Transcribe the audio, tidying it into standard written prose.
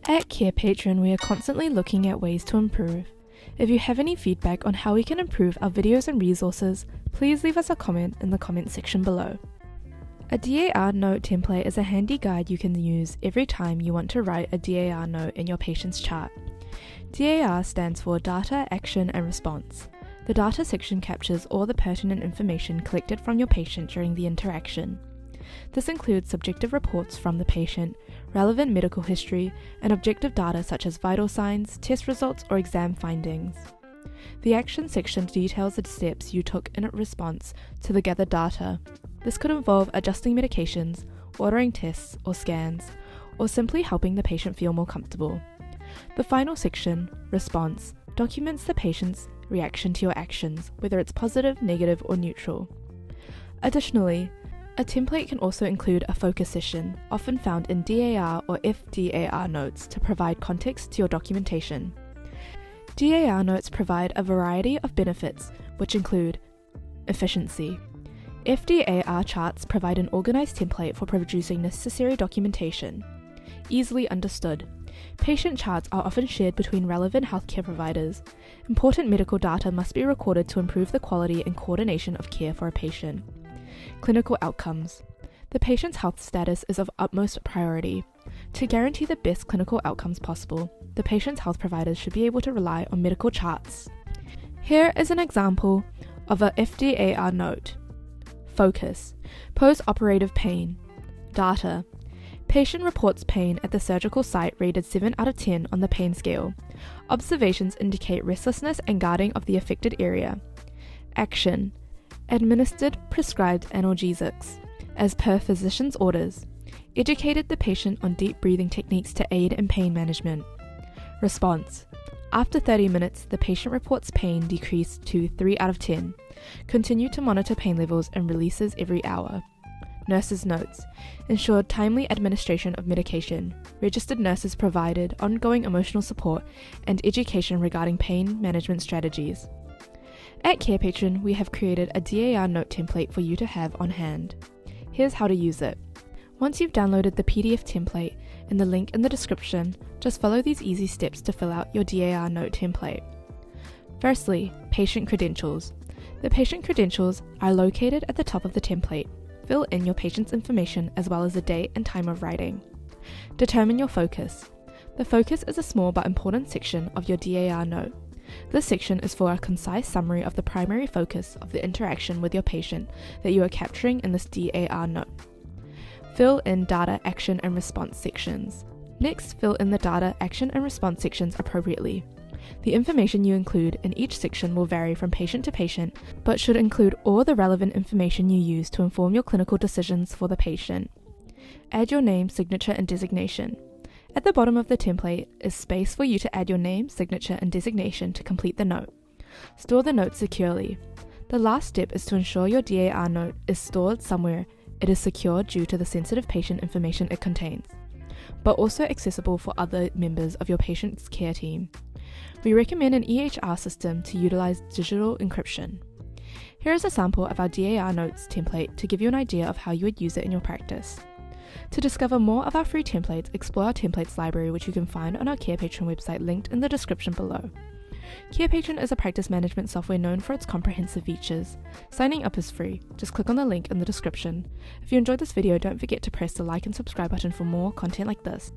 At Carepatron, we are constantly looking at ways to improve. If you have any feedback on how we can improve our videos and resources, please leave us a comment in the comment section below. A DAR Note template is a handy guide you can use every time you want to write a DAR note in your patient's chart. DAR stands for Data, Action and Response. The data section captures all the pertinent information collected from your patient during the interaction. This includes subjective reports from the patient, relevant medical history, and objective data such as vital signs, test results, or exam findings. The action section details the steps you took in response to the gathered data. This could involve adjusting medications, ordering tests or scans, or simply helping the patient feel more comfortable. The final section, Response, documents the patient's reaction to your actions, whether it's positive, negative, or neutral. Additionally, a template can also include a focus session, often found in DAR or F-DAR notes, to provide context to your documentation. DAR notes provide a variety of benefits, which include efficiency. F-DAR charts provide an organized template for producing necessary documentation. Easily understood. Patient charts are often shared between relevant healthcare providers. Important medical data must be recorded to improve the quality and coordination of care for a patient. Clinical outcomes. The patient's health status is of utmost priority. To guarantee the best clinical outcomes possible, the patient's health providers should be able to rely on medical charts. Here is an example of a F-DAR note. Focus. Post-operative pain. Data. Patient reports pain at the surgical site rated 7 out of 10 on the pain scale. Observations indicate restlessness and guarding of the affected area. Action. Administered prescribed analgesics, as per physician's orders. Educated the patient on deep breathing techniques to aid in pain management. Response. After 30 minutes, the patient reports pain decreased to 3 out of 10. Continue to monitor pain levels and releases every hour. Nurses' notes. Ensured timely administration of medication. Registered nurses provided ongoing emotional support and education regarding pain management strategies. At Carepatron, we have created a DAR Note template for you to have on hand. Here's how to use it. Once you've downloaded the PDF template in the link in the description, just follow these easy steps to fill out your DAR Note template. Firstly, patient credentials. The patient credentials are located at the top of the template. Fill in your patient's information as well as the date and time of writing. Determine your focus. The focus is a small but important section of your DAR Note. This section is for a concise summary of the primary focus of the interaction with your patient that you are capturing in this DAR note. Fill in data, action, and response sections. Next, fill in the data, action, and response sections appropriately. The information you include in each section will vary from patient to patient, but should include all the relevant information you use to inform your clinical decisions for the patient. Add your name, signature, and designation. At the bottom of the template is space for you to add your name, signature, and designation to complete the note. Store the note securely. The last step is to ensure your DAR note is stored somewhere it is secure due to the sensitive patient information it contains, but also accessible for other members of your patient's care team. We recommend an EHR system to utilize digital encryption. Here is a sample of our DAR Notes template to give you an idea of how you would use it in your practice. To discover more of our free templates, explore our templates library, which you can find on our Carepatron website linked in the description below. Carepatron is a practice management software known for its comprehensive features. Signing up is free. Just click on the link in the description. If you enjoyed this video, don't forget to press the like and subscribe button for more content like this.